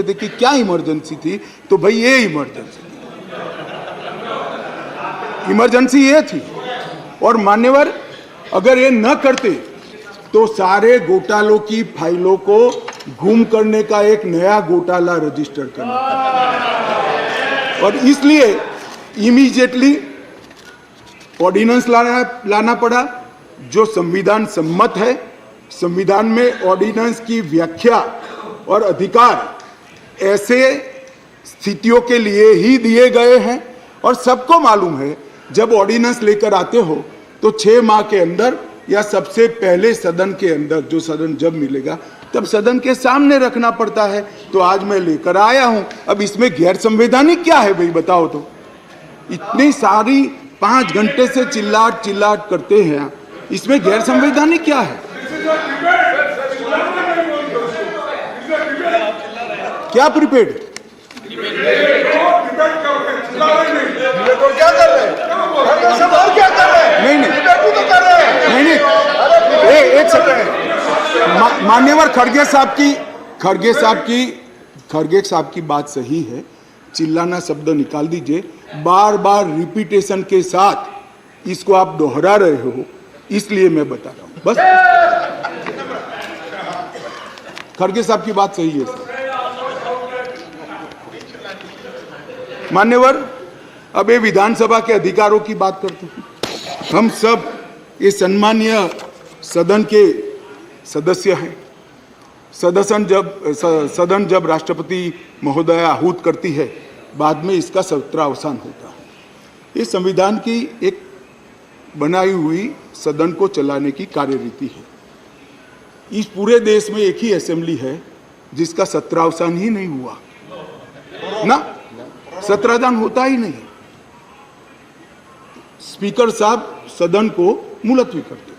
देखिए क्या इमरजेंसी थी, तो भाई ये इमरजेंसी थी, इमरजेंसी ये थी। और मान्यवर अगर ये न करते तो सारे घोटालों की फाइलों को गुम करने का एक नया घोटाला रजिस्टर करना, और इसलिए इमीडिएटली ऑर्डिनेंस लाना पड़ा जो संविधान सम्मत है। संविधान में ऑर्डिनेंस की व्याख्या और अधिकार ऐसे स्थितियों के लिए ही दिए गए हैं, और सबको मालूम है जब ऑर्डिनेंस लेकर आते हो तो 6 माह के अंदर या सबसे पहले सदन के अंदर, जो सदन जब मिलेगा तब सदन के सामने रखना पड़ता है। तो आज मैं लेकर आया हूं। अब इसमें गैर संवैधानिक क्या है भाई बताओ तो? इतनी सारी 5 घंटे से चिल्लाट करते हैं, इसमें गैर संवैधानिक क्या है? क्या प्रीपेड? नहीं, एक सेकंड। मान्यवर खड़गे साहब की बात सही है, चिल्लाना शब्द निकाल दीजिए। बार बार रिपीटेशन के साथ इसको आप दोहरा रहे हो, इसलिए मैं बता रहा हूं बस। खड़गे साहब की बात सही है सर। मान्यवर अब ये विधानसभा के अधिकारों की बात करते हैं। हम सब ये सम्मानीय सदन के सदस्य हैं। सदन जब राष्ट्रपति महोदय आहूत करती है, बाद में इसका सत्रावसान होता है। ये संविधान की एक बनाई हुई सदन को चलाने की कार्यरीति है। इस पूरे देश में एक ही असेंबली है जिसका सत्रावसान ही नहीं हुआ ना, सत्रावसान होता ही नहीं। स्पीकर साहब सदन को मुलतवी करते हैं,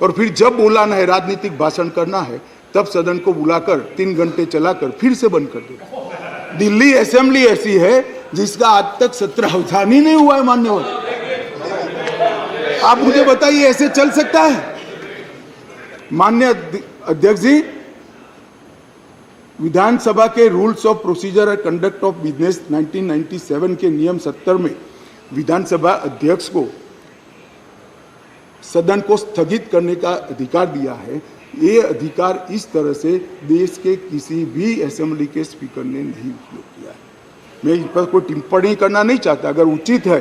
और फिर जब बुलाना है, राजनीतिक भाषण करना है, तब सदन को बुलाकर 3 घंटे चलाकर फिर से बंद कर देते हैं। दिल्ली असेंबली ऐसी है जिसका आज तक सत्रावसान ही नहीं हुआ है। मान्यवर आप मुझे बताइए ऐसे चल सकता है? माननीय अध्यक्ष जी, विधानसभा के rules of procedure and conduct of business 1997 के नियम 70 में विधानसभा अध्यक्ष को सदन को स्थगित करने का अधिकार दिया है। ये अधिकार इस तरह से देश के किसी भी असेंबली के स्पीकर ने नहीं उपयोग किया है। मैं इस पर कोई टिप्पणी करना नहीं चाहता। अगर उचित है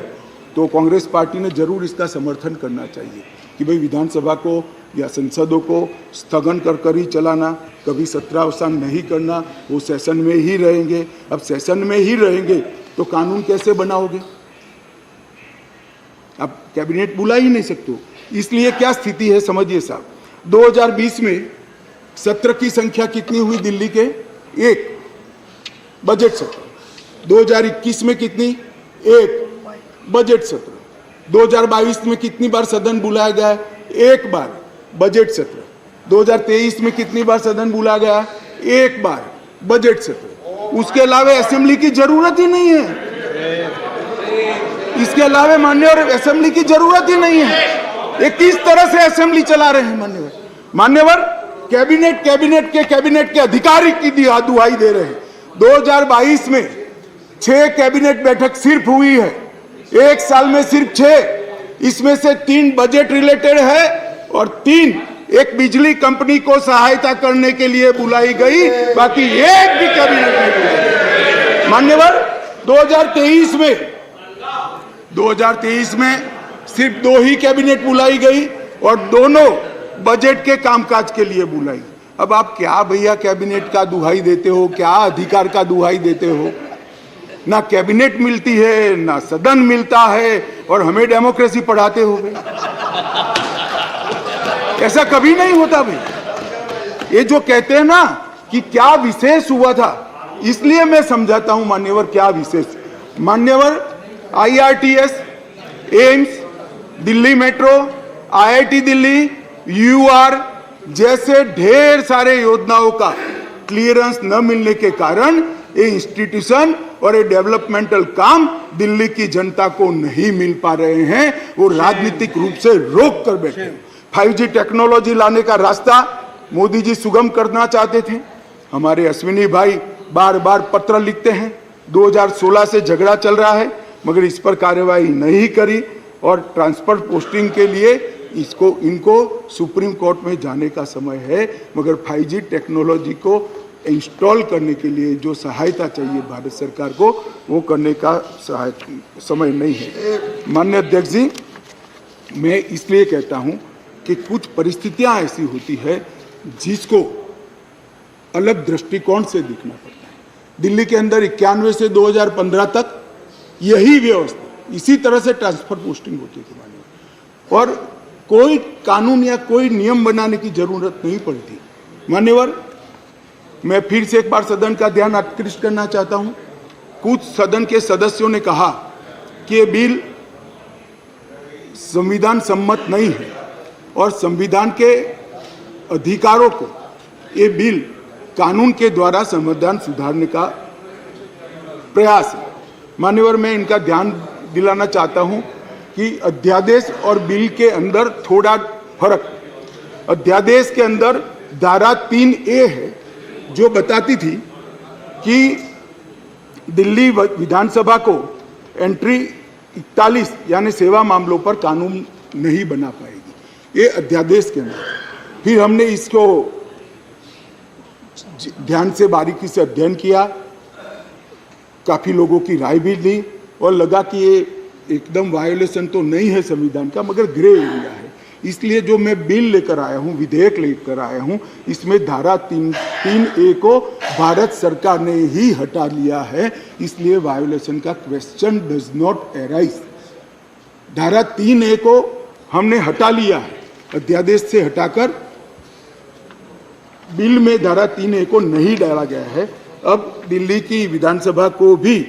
तो कांग्रेस पार्टी ने जरूर इसका समर्थन करना चाहिए कि भाई विधानसभा को या संसदों को स्थगन कर ही चलाना, कभी सत्रावसान नहीं करना, वो सेशन में ही रहेंगे। अब सेशन में ही रहेंगे तो कानून कैसे बनाओगे? अब कैबिनेट बुला ही नहीं सकते हो। इसलिए क्या स्थिति है समझिए साहब। 2020 में सत्र की संख्या कितनी हुई दिल्ली के? 1 बजट सत्र। 2021 में कितनी? 1 बजट सत्र। 2022 में कितनी बार सदन बुलाया गया? 1 बार बजट सत्र। 2023 में कितनी बार सदन बुलाया गया? 1 बार बजट सत्र। उसके अलावा असेंबली की जरूरत ही नहीं है। इसके अलावा मान्यवर असेंबली की जरूरत ही नहीं है। ये किस तरह से असेंबली चला रहे हैं मान्यवर? कैबिनेट के अधिकारी की दुहाई दे रहे हैं। 2022 में 6 कैबिनेट बैठक सिर्फ हुई है, 1 साल में सिर्फ 6। इसमें से 3 बजट रिलेटेड है और 3 एक बिजली कंपनी को सहायता करने के लिए बुलाई गई, बाकी एक भी कैबिनेट नहीं बुलाई। मान्यवर 2023 में सिर्फ 2 ही कैबिनेट बुलाई गई और दोनों बजट के कामकाज के लिए बुलाई। अब आप क्या भैया कैबिनेट का दुहाई देते हो, क्या अधिकार का दुहाई देते हो? ना कैबिनेट मिलती है, ना सदन मिलता है, और हमें डेमोक्रेसी पढ़ाते हो भाई। ऐसा कभी नहीं होता भाई। ये जो कहते हैं ना कि क्या विशेष हुआ था, इसलिए मैं समझाता हूं मान्यवर क्या विशेष। मान्यवर IRTS, AIIMS, Delhi metro, IIT Delhi, UR जैसे ढेर सारे योजनाओं का क्लियरेंस न मिलने के कारण ये इंस्टीट्यूशन और ये डेवलपमेंटल काम दिल्ली की जनता को नहीं मिल पा रहे हैं। वो राजनीतिक रूप से रोक कर बैठे हैं। 5G टेक्नोलॉजी लाने का रास्ता मोदी जी सुगम करना चाहते थे। हमारे अश्विनी भाई बार बार पत्र लिखते हैं। 2016 से झगड़ा चल रहा है मगर इस पर कार्यवाही नहीं करी और ट्रांसफर पोस्टिंग के लिए इनको सुप्रीम कोर्ट में जाने का समय है, मगर 5G टेक्नोलॉजी को इंस्टॉल करने के लिए जो सहायता चाहिए भारत सरकार को, वो करने का समय नहीं है। माननीय अध्यक्ष जी, मैं इसलिए कहता हूं कि कुछ परिस्थितियां ऐसी होती है जिसको अलग दृष्टिकोण से देखना पड़ता है। दिल्ली के अंदर 91 से 2015 तक यही व्यवस्था, इसी तरह से ट्रांसफर पोस्टिंग होती थी मान्यवर, और कोई कानून या कोई नियम बनाने की जरूरत नहीं पड़ती। मान्यवर, मैं फिर से एक बार सदन का ध्यान आकृष्ट करना चाहता हूं। कुछ सदन के सदस्यों ने कहा कि ये बिल संविधान सम्मत नहीं है और संविधान के अधिकारों को ये बिल कानून के द्वारा संविधान सुधारने का प्रयास है। मान्यवर, मैं इनका ध्यान दिलाना चाहता हूं कि अध्यादेश और बिल के अंदर थोड़ा फर्क। अध्यादेश के अंदर धारा 3A है जो बताती थी कि दिल्ली विधानसभा को एंट्री 41 यानी सेवा मामलों पर कानून नहीं बना पाएगी, ये अध्यादेश के अंदर। फिर हमने इसको ध्यान से बारीकी से अध्ययन किया, काफी लोगों की राय भी ली और लगा कि ये एकदम वायोलेशन तो नहीं है संविधान का, मगर ग्रे एरिया है। इसलिए जो मैं बिल लेकर आया हूं, विधेयक लेकर आया हूं, इसमें धारा 3A को भारत सरकार ने ही हटा लिया है, इसलिए वायोलेशन का क्वेश्चन डज नॉट अराइज। धारा 3A को हमने हटा लिया है, अध्यादेश से हटाकर बिल में धारा 3A को नहीं डाला गया है। अब दिल्ली की विधानसभा को भी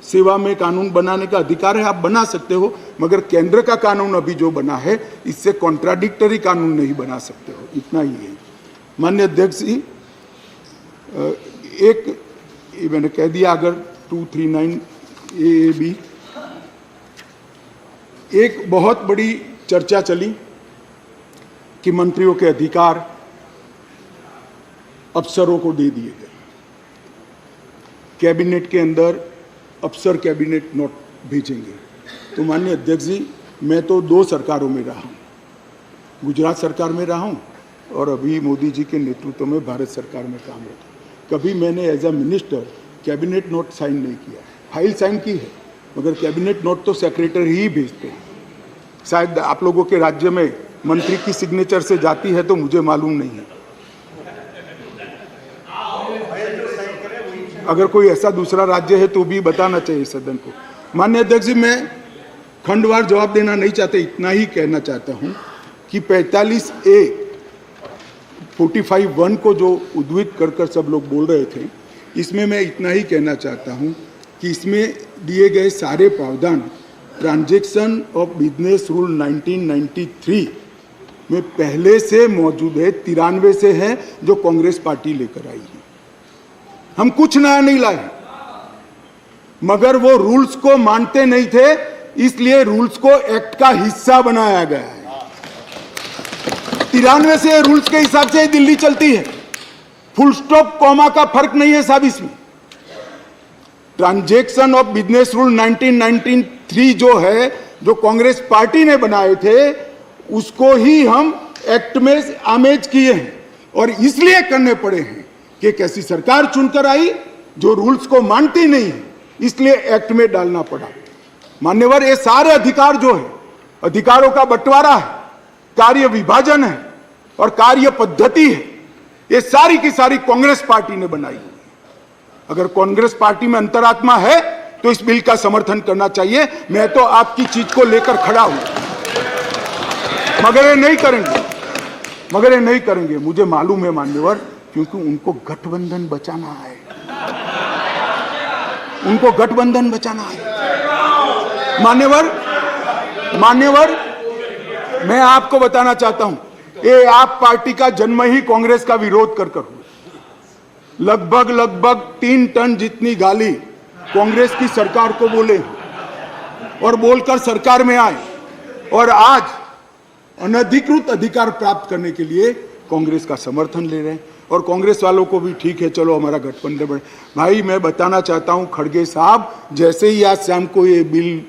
सेवा में कानून बनाने का अधिकार है, आप बना सकते हो, मगर केंद्र का कानून अभी जो बना है इससे कॉन्ट्राडिक्टरी कानून नहीं बना सकते हो, इतना ही है। माननीय अध्यक्ष जी, एक मैंने कह दिया, अगर 239 AAB, एक बहुत बड़ी चर्चा चली कि मंत्रियों के अधिकार अफसरों को दे दिए गए। कैबिनेट के अंदर अफसर कैबिनेट नोट भेजेंगे। तो माननीय अध्यक्ष जी, मैं तो 2 सरकारों में रहा हूँ, गुजरात सरकार में रहा हूँ और अभी मोदी जी के नेतृत्व में भारत सरकार में काम होता। कभी मैंने as a minister cabinet note sign नहीं किया, फाइल साइन की है, मगर कैबिनेट नोट तो सेक्रेटरी ही भेजते हैं। शायद आप लोगों के राज्य में मंत्री की सिग्नेचर से जाती है तो मुझे मालूम नहीं है। अगर कोई ऐसा दूसरा राज्य है तो भी बताना चाहिए सदन को। माननीय अध्यक्ष जी, मैं खंडवार जवाब देना नहीं चाहते, इतना ही कहना चाहता हूं कि 45A 45(1) को जो उद्धृत कर सब लोग बोल रहे थे, इसमें मैं इतना ही कहना चाहता हूं कि इसमें दिए गए सारे प्रावधान ट्रांजैक्शन ऑफ बिजनेस रूल 1993 में पहले से मौजूद है, 93 से है, जो कांग्रेस पार्टी लेकर आई है। हम कुछ नया नहीं लाए, मगर वो रूल्स को मानते नहीं थे, इसलिए रूल्स को एक्ट का हिस्सा बनाया गया है। 93 से रूल्स के हिसाब से दिल्ली चलती है, फुल स्टॉप कॉमा का फर्क नहीं है साहब इसमें। ट्रांजैक्शन ऑफ बिजनेस रूल 1993 जो है, जो कांग्रेस पार्टी ने बनाए थे, उसको ही हम एक्ट में आमेज किए हैं और इसलिए करने पड़े हैं कि एक ऐसी सरकार चुनकर आई जो रूल्स को मानती नहीं है, इसलिए एक्ट में डालना पड़ा। मान्यवर, ये सारे अधिकार जो है, अधिकारों का बंटवारा है, कार्य विभाजन है और कार्य पद्धति है, ये सारी की सारी कांग्रेस पार्टी ने बनाई हुई है। अगर कांग्रेस पार्टी में अंतरात्मा है तो इस बिल का समर्थन करना चाहिए। मैं तो आपकी चीज को लेकर खड़ा हूं, मगर ये नहीं करेंगे, मुझे मालूम है मान्यवर, क्योंकि उनको गठबंधन बचाना है, मान्यवर, मैं आपको बताना चाहता हूं, ये आप पार्टी का जन्म ही कांग्रेस का विरोध कर हुआ। लगभग 3 टन जितनी गाली कांग्रेस की सरकार को बोले और बोलकर सरकार में आए, और आज अनधिकृत अधिकार प्राप्त करने के लिए कांग्रेस का समर्थन ले रहे हैं। और कांग्रेस वालों को भी ठीक है, चलो हमारा गठबंधन बने। भाई मैं बताना चाहता हूं खड़गे साहब, जैसे ही आज शाम को ये बिल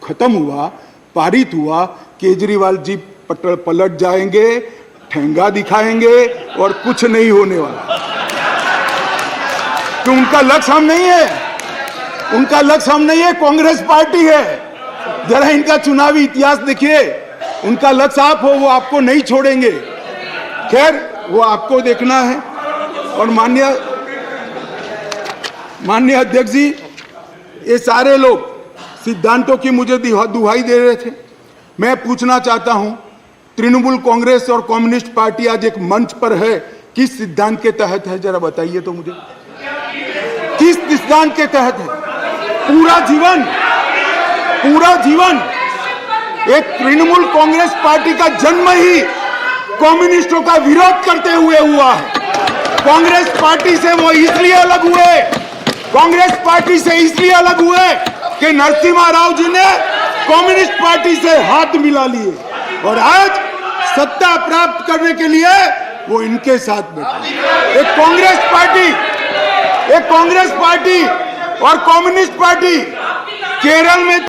खत्म हुआ, पारित हुआ, केजरीवाल जी पलट जाएंगे, ठेंगा दिखाएंगे और कुछ नहीं होने वाला। तो उनका लक्ष्य हम नहीं है, उनका लक्ष्य हम नहीं है, कांग्रेस पार्टी है। जरा इनका चुनावी इतिहास देखिए, उनका लक्ष्य आप हो, वो आपको नहीं छोड़ेंगे। खैर वो आपको देखना है। और माननीय अध्यक्ष जी, ये सारे लोग सिद्धांतों की मुझे दुहाई दे रहे थे। मैं पूछना चाहता हूं, तृणमूल कांग्रेस और कम्युनिस्ट पार्टी आज एक मंच पर है, किस सिद्धांत के तहत है? जरा बताइए तो मुझे, किस सिद्धांत के तहत है? पूरा जीवन एक तृणमूल कांग्रेस पार्टी का जन्म ही कम्युनिस्टों का विरोध करते हुए हुआ है। कांग्रेस पार्टी से वो इसलिए अलग हुए, कांग्रेस पार्टी से इसलिए अलग हुए कि नरसिम्हा राव जी ने कम्युनिस्ट पार्टी से हाथ मिला लिए और आज सत्ता प्राप्त करने के लिए वो इनके साथ बैठे। एक कांग्रेस पार्टी और कम्युनिस्ट पार्टी केरल में